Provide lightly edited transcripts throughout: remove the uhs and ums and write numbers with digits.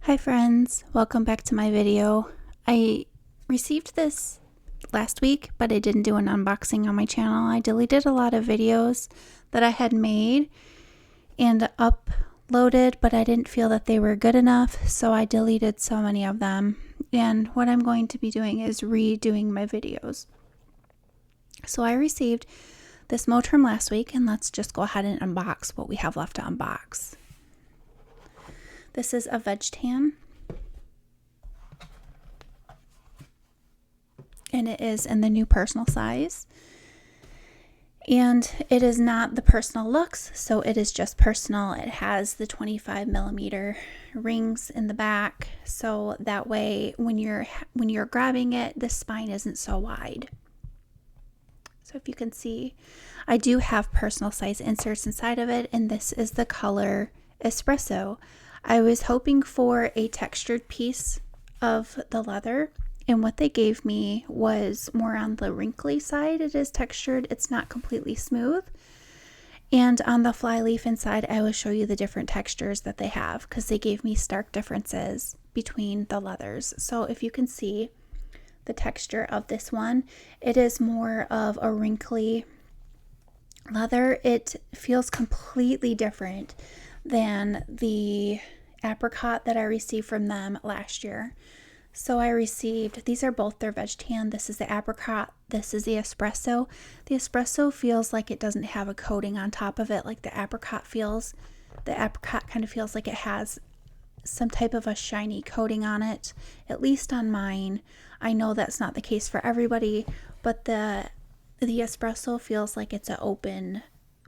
Hi friends, welcome back to my video. I received this last week, but I didn't do an unboxing on my channel. I deleted a lot of videos that I had made and uploaded, but I didn't feel that they were good enough, so I deleted so many of them. And what I'm going to be doing is redoing my videos. So I received this Moterm last week, and let's just go ahead and unbox what we have left to unbox. This is a veg tan, and it is in the new personal size, and it is not the personal luxe, so it is just personal. It has the 25mm rings in the back, so that way when you're grabbing it, the spine isn't so wide. So if you can see, I do have personal size inserts inside of it, and this is the color espresso. I was hoping for a textured piece of the leather, and what they gave me was more on the wrinkly side. It is textured, it's not completely smooth. And on the fly leaf inside, I will show you the different textures that they have, because they gave me stark differences between the leathers. So if you can see the texture of this one, it is more of a wrinkly leather. It feels completely different than the apricot that I received from them last year. So I received, these are both their veg tan. This is the apricot, this is the espresso. The espresso feels like it doesn't have a coating on top of it like the apricot feels. The apricot kind of feels like it has some type of a shiny coating on it, at least on mine. I know that's not the case for everybody, but the espresso feels like it's an open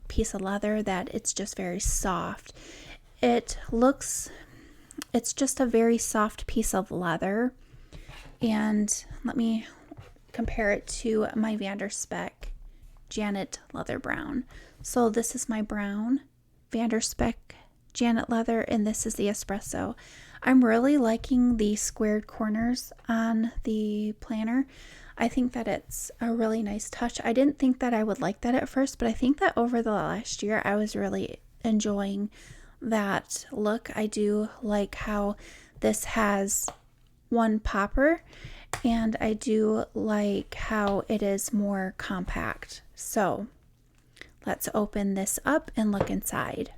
piece of leather, that it's just very soft. It's just a very soft piece of leather. And let me compare it to my Vanderspec Janet leather brown. So this is my brown Vanderspec Janet leather, and this is the espresso. I'm really liking the squared corners on the planner. I think that it's a really nice touch. I didn't think that I would like that at first, but I think that over the last year I was really enjoying that look. I do like how this has one popper, and I do like how it is more compact. So let's open this up and look inside.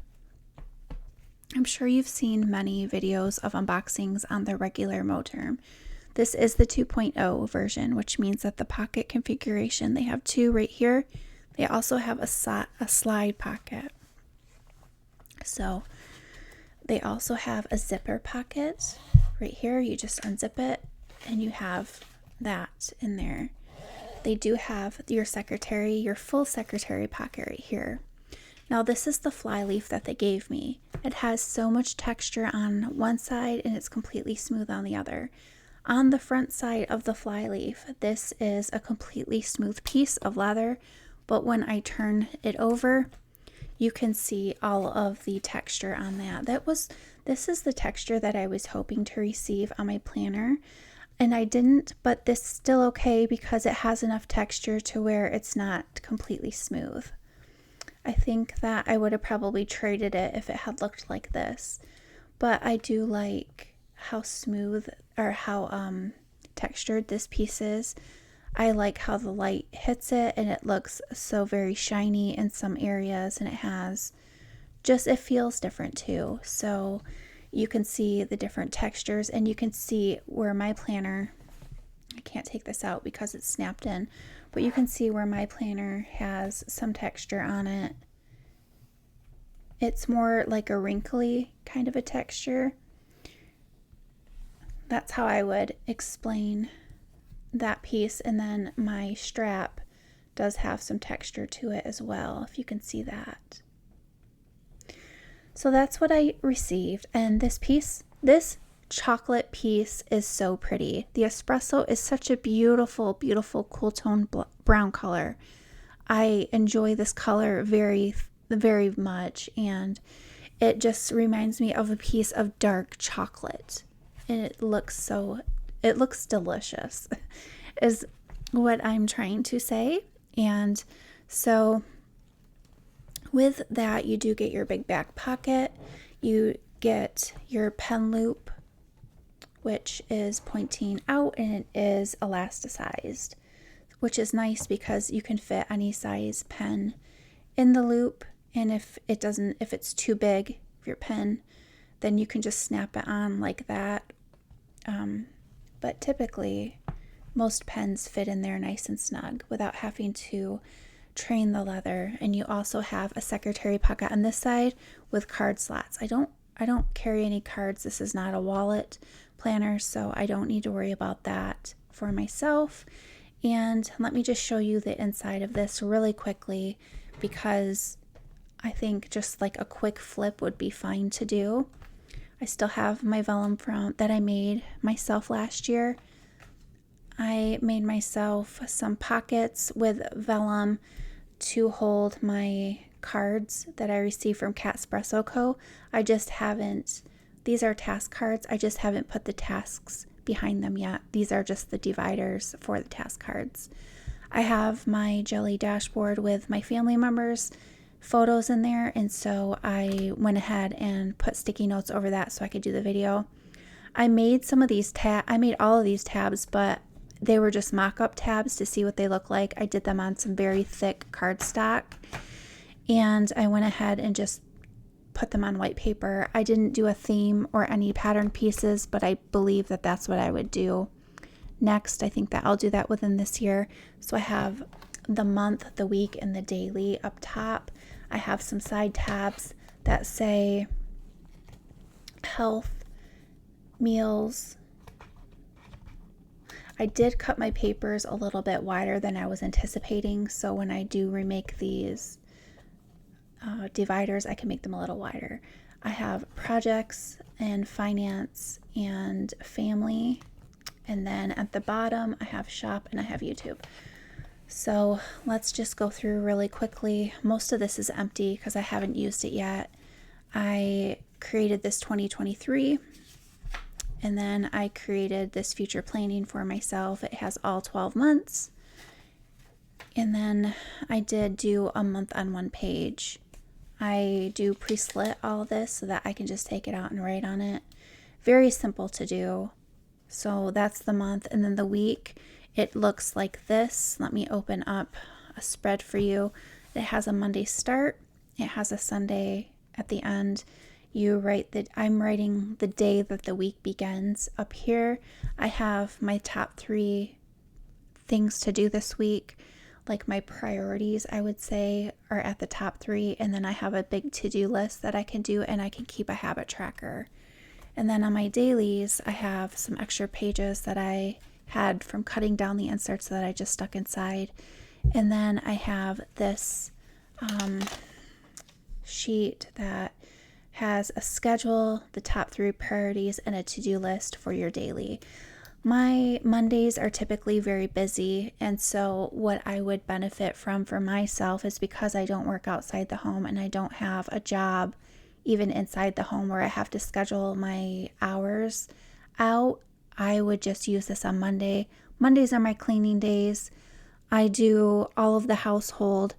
I'm sure you've seen many videos of unboxings on the regular Moterm. This is the 2.0 version, which means that the pocket configuration, they have two right here. They also have a slide pocket. So they also have a zipper pocket right here. You just unzip it and you have that in there. They do have your full secretary pocket right here. Now this is the fly leaf that they gave me. It has so much texture on one side and it's completely smooth on the other. On the front side of the fly leaf, this is a completely smooth piece of leather, but when I turn it over, you can see all of the texture on that. This is the texture that I was hoping to receive on my planner, and I didn't, but this is still okay because it has enough texture to where it's not completely smooth. I think that I would have probably traded it if it had looked like this, but I do like how smooth or how textured this piece is. I like how the light hits it and it looks so very shiny in some areas, and it feels different too. So you can see the different textures, and you can see where my planner, I can't take this out because it's snapped in, but you can see where my planner has some texture on it. It's more like a wrinkly kind of a texture. That's how I would explain that piece. And then my strap does have some texture to it as well, if you can see that. So that's what I received, and this chocolate piece is so pretty. The espresso is such a beautiful, beautiful cool tone brown color. I enjoy this color very, very much, and it just reminds me of a piece of dark chocolate. And it looks delicious is what I'm trying to say. And so with that, you do get your big back pocket, you get your pen loop which is pointing out, and it is elasticized, which is nice because you can fit any size pen in the loop. And if it's too big for your pen, then you can just snap it on like that. But typically, most pens fit in there nice and snug without having to train the leather. And you also have a secretary pocket on this side with card slots. I don't carry any cards. This is not a wallet planner, so I don't need to worry about that for myself. And let me just show you the inside of this really quickly, because I think just like a quick flip would be fine to do. I still have my vellum that I made myself last year. I made myself some pockets with vellum to hold my cards that I received from Catspresso Co. I just haven't, these are task cards, I just haven't put the tasks behind them yet. These are just the dividers for the task cards. I have my jelly dashboard with my family members' photos in there, and so I went ahead and put sticky notes over that so I could do the video. I made some of these I made all of these tabs, but they were just mock-up tabs to see what they look like. I did them on some very thick cardstock, and I went ahead and just put them on white paper. I didn't do a theme or any pattern pieces, but I believe that that's what I would do next. I think that I'll do that within this year. So I have the month, the week, and the daily up top. I have some side tabs that say health, meals. I did cut my papers a little bit wider than I was anticipating, so when I do remake these dividers, I can make them a little wider. I have projects and finance and family, and then at the bottom I have shop and I have YouTube. So let's just go through really quickly. Most of this is empty because I haven't used it yet. I created this 2023, and then I created this future planning for myself. It has all 12 months. And then I did do a month on one page. I do pre-slit all this so that I can just take it out and write on it. Very simple to do. So that's the month. And then the week, it looks like this. Let me open up a spread for you. It has a Monday start. It has a Sunday at the end. You write that I'm writing the day that the week begins. Up here, I have my top 3 things to do this week. Like my priorities, I would say, are at the top 3. And then I have a big to-do list that I can do, and I can keep a habit tracker. And then on my dailies, I have some extra pages that I had from cutting down the inserts that I just stuck inside. And then I have this sheet that has a schedule, the top 3 priorities, and a to-do list for your daily. My Mondays are typically very busy, and so what I would benefit from for myself is because I don't work outside the home and I don't have a job even inside the home where I have to schedule my hours out, I would just use this on Monday. Mondays are my cleaning days. I do all of the household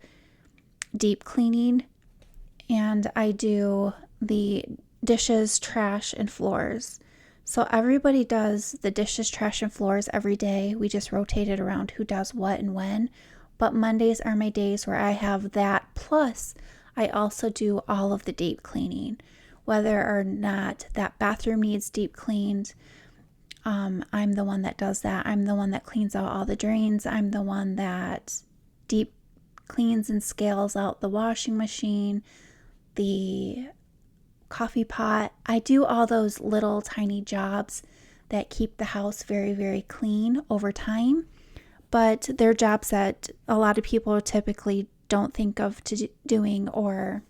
deep cleaning, and I do the dishes, trash, and floors. So everybody does the dishes, trash, and floors every day. We just rotate it around who does what and when. But Mondays are my days where I have that. Plus, I also do all of the deep cleaning. Whether or not that bathroom needs deep cleaned, I'm the one that does that. I'm the one that cleans out all the drains. I'm the one that deep cleans and scales out the washing machine, the coffee pot. I do all those little tiny jobs that keep the house very, very clean over time, but they're jobs that a lot of people typically don't think of doing, or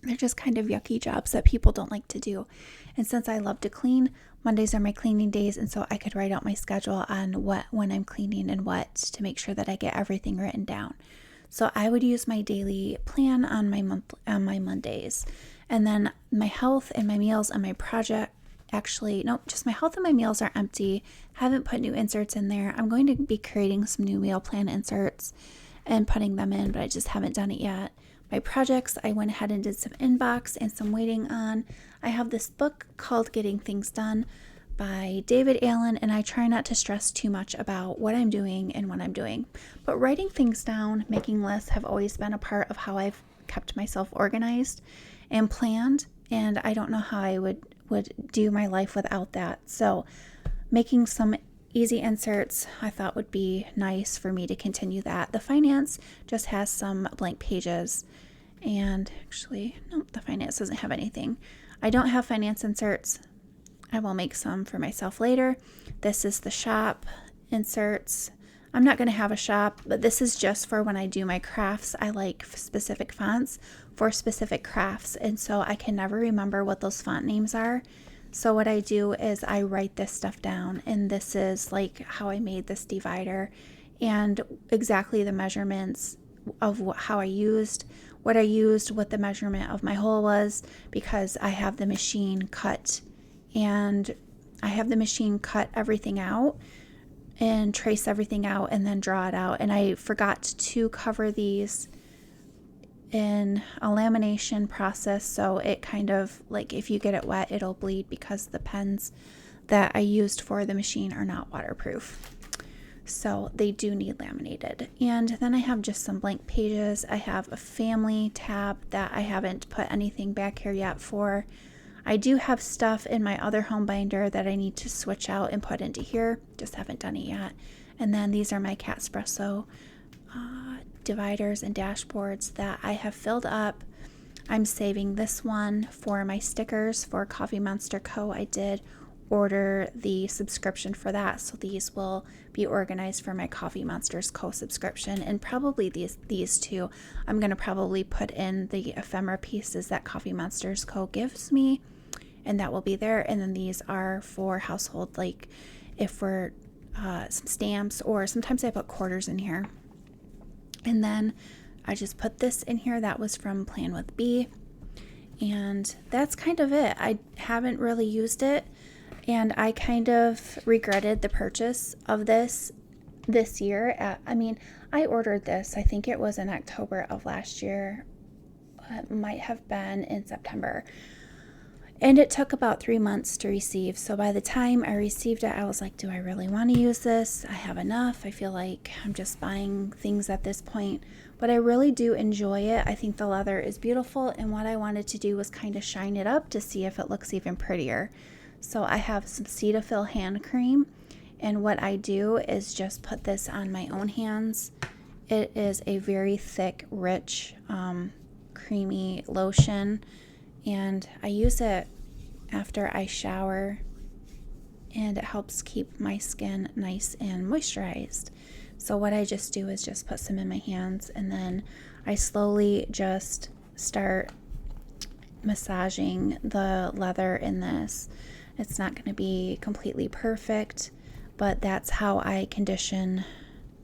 they're just kind of yucky jobs that people don't like to do. And since I love to clean, Mondays are my cleaning days, and so I could write out my schedule on when I'm cleaning and what to make sure that I get everything written down. So I would use my daily plan on my Mondays. And then my health and my meals and my project, just my health and my meals are empty. Haven't put new inserts in there. I'm going to be creating some new meal plan inserts and putting them in, but I just haven't done it yet. My projects, I went ahead and did some inbox and some waiting on. I have this book called Getting Things Done by David Allen, and I try not to stress too much about what I'm doing and when I'm doing. But writing things down, making lists have always been a part of how I've kept myself organized and planned, and I don't know how I would do my life without that. So making some easy inserts I thought would be nice for me to continue that. The finance just has some blank pages, and actually, nope, the finance doesn't have anything. I don't have finance inserts. I will make some for myself later. This is the shop inserts. I'm not going to have a shop, but this is just for when I do my crafts. I like specific fonts for specific crafts, and so I can never remember what those font names are. So what I do is I write this stuff down, and this is like how I made this divider and exactly the measurements of how I used, what I used, what the measurement of my hole was, because I have the machine cut, and I have the machine cut everything out and trace everything out and then draw it out. And I forgot to cover these in a lamination process, so it kind of, like, if you get it wet, it'll bleed because the pens that I used for the machine are not waterproof. So they do need laminated. And then I have just some blank pages. I have a family tab that I haven't put anything back here yet for. I do have stuff in my other home binder that I need to switch out and put into here. Just haven't done it yet. And then these are my Catspresso dividers and dashboards that I have filled up. I'm saving this one for my stickers for Coffee Monster Co. I did order the subscription for that, so these will be organized for my Coffee Monsters Co. subscription, and probably these two I'm going to probably put in the ephemera pieces that Coffee Monsters Co. gives me, and that will be there. And then these are for household, like if for some stamps, or sometimes I put quarters in here. And then I just put this in here. That was from Plan with B. And that's kind of it. I haven't really used it, and I kind of regretted the purchase of this year. I ordered this, I think it was in October of last year. It might have been in September. And it took about 3 months to receive. So by the time I received it, I was like, do I really want to use this? I have enough. I feel like I'm just buying things at this point. But I really do enjoy it. I think the leather is beautiful. And what I wanted to do was kind of shine it up to see if it looks even prettier. So I have some Cetaphil hand cream. And what I do is just put this on my own hands. It is a very thick, rich, creamy lotion. And I use it after I shower, and it helps keep my skin nice and moisturized. So what I just do is just put some in my hands, and then I slowly just start massaging the leather in this. It's not going to be completely perfect, but that's how I condition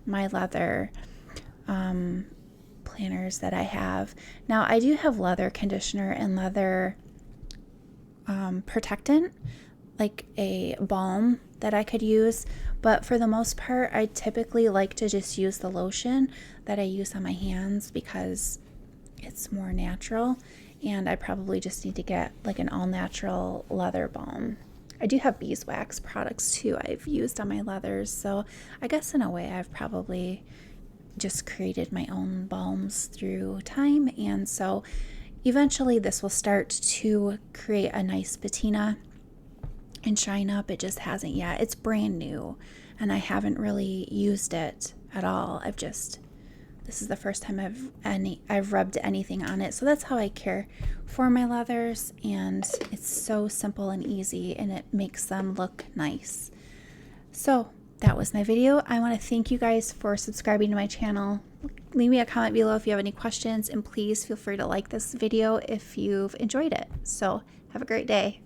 my leather planners that I have. Now I do have leather conditioner and leather protectant, like a balm that I could use, but for the most part I typically like to just use the lotion that I use on my hands because it's more natural, and I probably just need to get like an all-natural leather balm. I do have beeswax products too I've used on my leathers, so I guess in a way I've probably just created my own balms through time. And so eventually this will start to create a nice patina and shine up. It just hasn't yet. It's brand new and I haven't really used it at all. This is the first time I've rubbed anything on it. So that's how I care for my leathers, and it's so simple and easy, and it makes them look nice. So that was my video. I want to thank you guys for subscribing to my channel. Leave me a comment below if you have any questions, and please feel free to like this video if you've enjoyed it. So have a great day.